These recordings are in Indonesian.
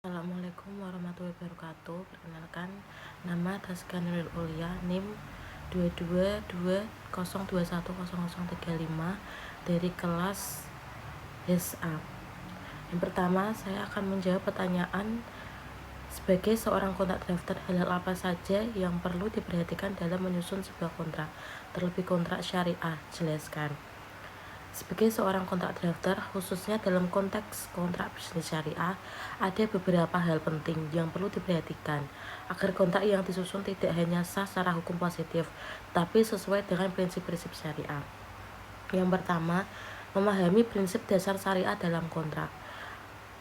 Assalamualaikum warahmatullahi wabarakatuh. Perkenalkan, nama Taskia Nurul Ulia, NIM 2220210210035 dari kelas SA. Yang pertama, saya akan menjawab pertanyaan sebagai seorang kontrak drafter, hal apa saja yang perlu diperhatikan dalam menyusun sebuah kontrak, terlebih kontrak syariah. Jelaskan. Sebagai seorang kontrak drafter, khususnya dalam konteks kontrak bisnis syariah, ada beberapa hal penting yang perlu diperhatikan agar kontrak yang disusun tidak hanya sah secara hukum positif, tapi sesuai dengan prinsip-prinsip syariah. Yang pertama, memahami prinsip dasar syariah dalam kontrak.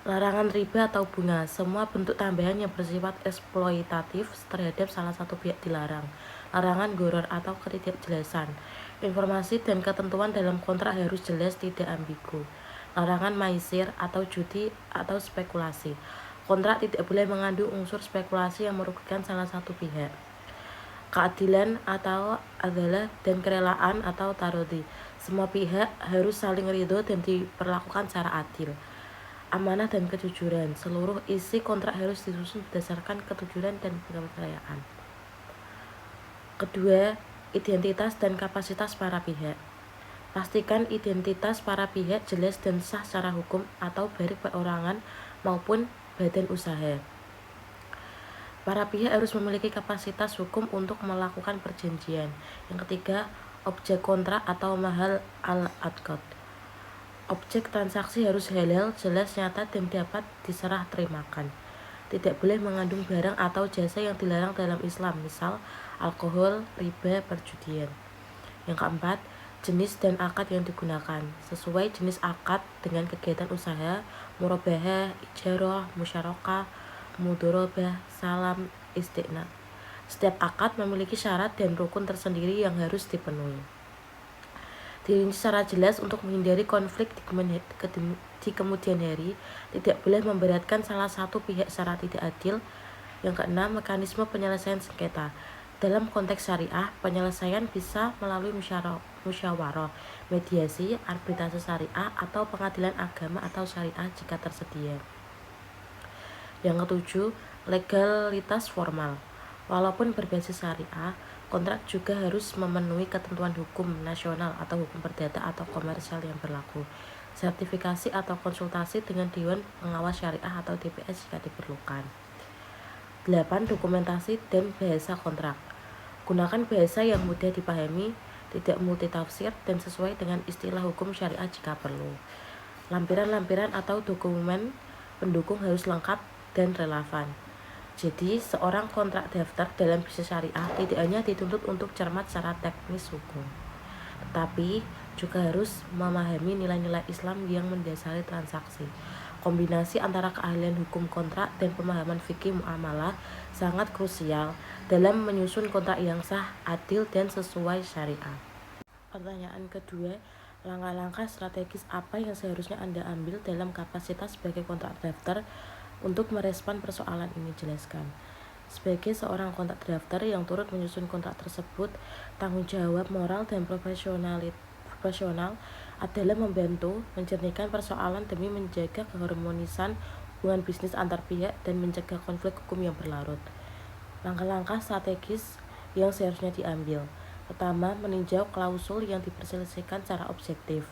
Larangan riba atau bunga, semua bentuk tambahan yang bersifat eksploitatif terhadap salah satu pihak dilarang. Larangan goror atau ketidakjelasan. Informasi dan ketentuan dalam kontrak harus jelas, tidak ambigu. Larangan maisir atau judi atau spekulasi. Kontrak tidak boleh mengandung unsur spekulasi yang merugikan salah satu pihak. Keadilan atau adalah dan kerelaan atau tarodi. Semua pihak harus saling ridho dan diperlakukan secara adil. Amanah dan kejujuran. Seluruh isi kontrak harus disusun berdasarkan kejujuran dan kepercayaan. Kedua, identitas dan kapasitas para pihak. Pastikan identitas para pihak jelas dan sah secara hukum atau baik perorangan maupun badan usaha. Para pihak harus memiliki kapasitas hukum untuk melakukan perjanjian. Yang ketiga, objek kontrak atau mahal al-aqd. Objek transaksi harus halal, jelas, nyata, dan dapat diserah terimakan. Tidak boleh mengandung barang atau jasa yang dilarang dalam Islam, misal alkohol, riba, perjudian. Yang keempat, jenis dan akad yang digunakan. Sesuai jenis akad dengan kegiatan usaha, murabahah, ijarah, musyarakah, mudharabah, salam, istiqna. Setiap akad memiliki syarat dan rukun tersendiri yang harus dipenuhi. Dirinci secara jelas untuk menghindari konflik di kemudian hari. Tidak boleh memberatkan salah satu pihak secara tidak adil. Yang keenam, mekanisme penyelesaian sengketa. Dalam konteks syariah, penyelesaian bisa melalui musyawarah, mediasi, arbitrase syariah, atau pengadilan agama atau syariah jika tersedia. Yang ketujuh, legalitas formal. Walaupun berbasis syariah, kontrak juga harus memenuhi ketentuan hukum nasional atau hukum perdata atau komersial yang berlaku. Sertifikasi atau konsultasi dengan Dewan Pengawas Syariah atau DPS jika diperlukan. 8. Dokumentasi dan bahasa kontrak. Gunakan bahasa yang mudah dipahami, tidak multitafsir, dan sesuai dengan istilah hukum syariah jika perlu. Lampiran-lampiran atau dokumen pendukung harus lengkap dan relevan. Jadi, seorang kontrak daftar dalam bisnis syariah tidak hanya dituntut untuk cermat secara teknis hukum, tetapi juga harus memahami nilai-nilai Islam yang mendasari transaksi. Kombinasi antara keahlian hukum kontrak dan pemahaman fikih muamalah sangat krusial dalam menyusun kontrak yang sah, adil, dan sesuai syariah. Pertanyaan kedua, langkah-langkah strategis apa yang seharusnya Anda ambil dalam kapasitas sebagai kontrak drafter untuk merespon persoalan ini? Jelaskan. Sebagai seorang kontrak drafter yang turut menyusun kontrak tersebut, tanggung jawab moral dan profesional adalah membantu menjernihkan persoalan demi menjaga keharmonisan hubungan bisnis antar pihak dan mencegah konflik hukum yang berlarut. Langkah-langkah strategis yang seharusnya diambil. Pertama, meninjau klausul yang diperselisihkan secara objektif.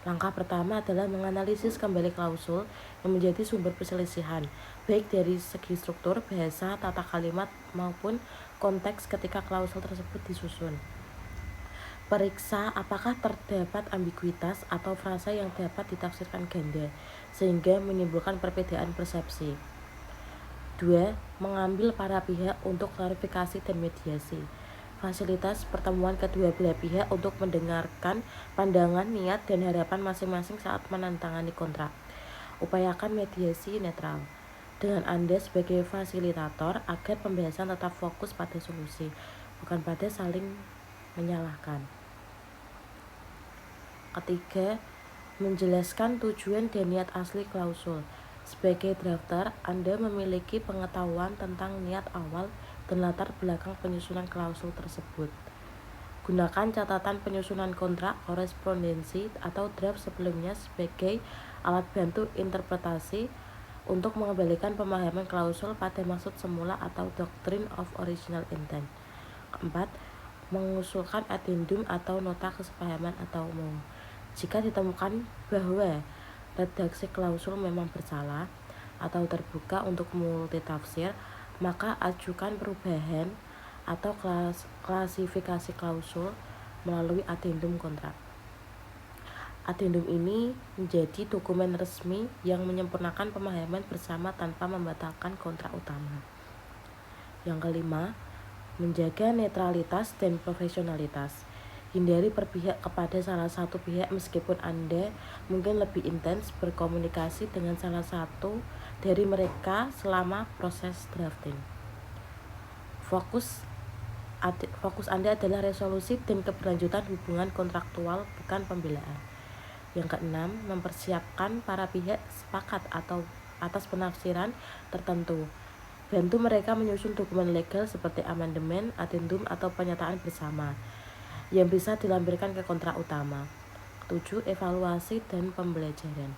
Langkah pertama adalah menganalisis kembali klausul yang menjadi sumber perselisihan, baik dari segi struktur, bahasa, tata kalimat, maupun konteks ketika klausul tersebut disusun. Periksa apakah terdapat ambiguitas atau frasa yang dapat ditafsirkan ganda, sehingga menimbulkan perbedaan persepsi. 2. Mengambil para pihak untuk klarifikasi dan mediasi. Fasilitas pertemuan kedua belah pihak untuk mendengarkan pandangan, niat, dan harapan masing-masing saat menandatangani kontrak. Upayakan mediasi netral dengan Anda sebagai fasilitator agar pembahasan tetap fokus pada solusi, bukan pada saling menyalahkan. Ketiga, menjelaskan tujuan dan niat asli klausul. Sebagai drafter, Anda memiliki pengetahuan tentang niat awal dan latar belakang penyusunan klausul tersebut. Gunakan catatan penyusunan kontrak, korespondensi, atau draft sebelumnya sebagai alat bantu interpretasi untuk mengembalikan pemahaman klausul pada maksud semula atau doctrine of original intent. Keempat, mengusulkan addendum atau nota kesepahaman atau umum. Jika ditemukan bahwa redaksi klausul memang bersalah atau terbuka untuk multitafsir, maka ajukan perubahan atau klasifikasi klausul melalui addendum kontrak. Addendum ini menjadi dokumen resmi yang menyempurnakan pemahaman bersama tanpa membatalkan kontrak utama. Yang kelima, menjaga netralitas dan profesionalitas. Hindari berpihak kepada salah satu pihak meskipun Anda mungkin lebih intens berkomunikasi dengan salah satu dari mereka selama proses drafting. Fokus Anda adalah resolusi dan keberlanjutan hubungan kontraktual, bukan pembelaan. Yang keenam, mempersiapkan para pihak sepakat atau atas penafsiran tertentu. Bantu mereka menyusun dokumen legal seperti amandemen, addendum, atau pernyataan bersama yang bisa dilampirkan ke kontrak utama. 7. Evaluasi dan pembelajaran.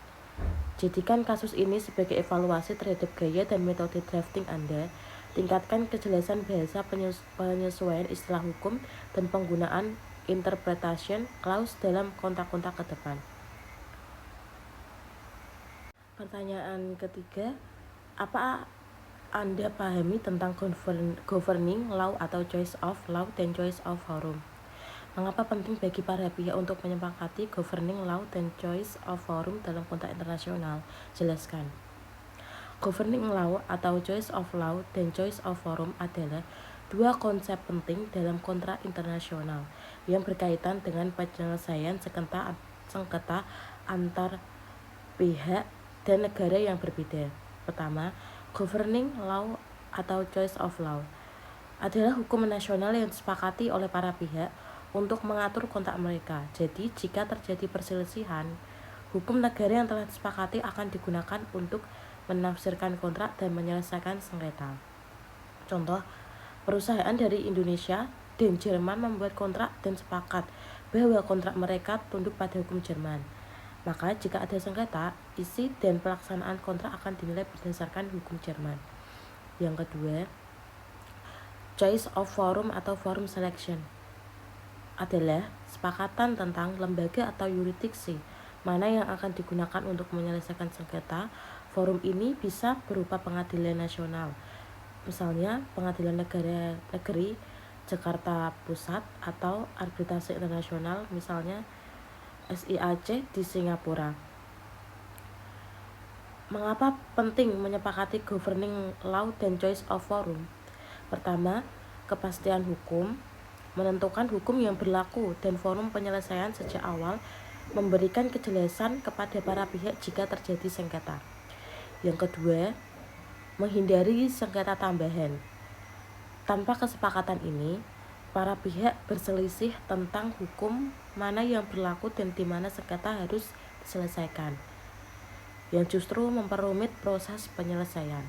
Jadikan kasus ini sebagai evaluasi terhadap gaya dan metode drafting Anda. Tingkatkan kejelasan bahasa, penyesuaian istilah hukum, dan penggunaan interpretation clause dalam kontrak-kontrak ke depan. Pertanyaan ketiga, apa Anda pahami tentang governing law atau choice of law dan choice of forum? Mengapa penting bagi para pihak untuk menyepakati governing law dan choice of forum dalam kontrak internasional? Jelaskan. Governing law atau choice of law dan choice of forum adalah dua konsep penting dalam kontrak internasional yang berkaitan dengan penyelesaian sengketa antar pihak dan negara yang berbeda. Pertama, governing law atau choice of law adalah hukum nasional yang disepakati oleh para pihak untuk mengatur kontrak mereka. Jadi, jika terjadi perselisihan, hukum negara yang telah disepakati akan digunakan untuk menafsirkan kontrak dan menyelesaikan sengketa. Contoh, perusahaan dari Indonesia dan Jerman membuat kontrak dan sepakat bahwa kontrak mereka tunduk pada hukum Jerman. Maka jika ada sengketa, isi dan pelaksanaan kontrak akan dinilai berdasarkan hukum Jerman. Yang kedua, choice of forum atau forum selection adalah sepakatan tentang lembaga atau yurisdiksi mana yang akan digunakan untuk menyelesaikan sengketa. Forum ini bisa berupa pengadilan nasional, misalnya Pengadilan Negeri Jakarta Pusat, atau arbitrase internasional, misalnya SIAC di Singapura. Mengapa penting menyepakati governing law dan choice of forum? Pertama, kepastian hukum. Menentukan hukum yang berlaku dan forum penyelesaian sejak awal memberikan kejelasan kepada para pihak jika terjadi sengketa. Yang kedua, menghindari sengketa tambahan. Tanpa kesepakatan ini, para pihak berselisih tentang hukum mana yang berlaku dan di mana sengketa harus diselesaikan, yang justru memperumit proses penyelesaian.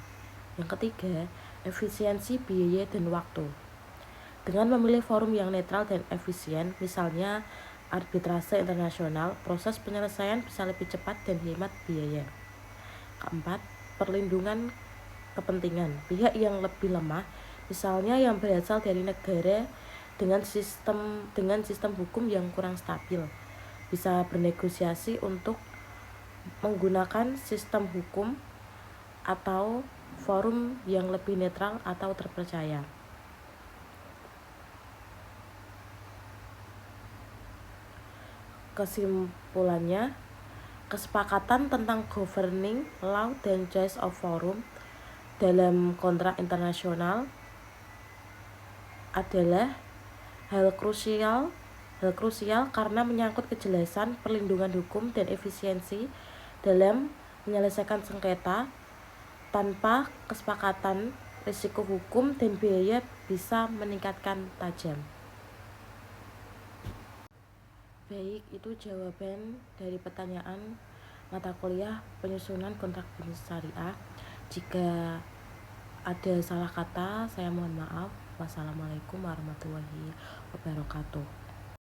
Yang ketiga, efisiensi biaya dan waktu. Dengan memilih forum yang netral dan efisien, misalnya arbitrase internasional, proses penyelesaian bisa lebih cepat dan hemat biaya. Keempat, perlindungan kepentingan. Pihak yang lebih lemah, misalnya yang berasal dari negara dengan sistem hukum yang kurang stabil, bisa bernegosiasi untuk menggunakan sistem hukum atau forum yang lebih netral atau terpercaya. Kesimpulannya, kesepakatan tentang governing law dan choice of forum dalam kontrak internasional adalah hal krusial karena menyangkut kejelasan, perlindungan hukum, dan efisiensi dalam menyelesaikan sengketa. Tanpa kesepakatan, risiko hukum dan biaya bisa meningkatkan tajam. Baik, itu jawaban dari pertanyaan mata kuliah penyusunan kontrak bisnis syariah. Jika ada salah kata, saya mohon maaf. Wassalamualaikum warahmatullahi wabarakatuh.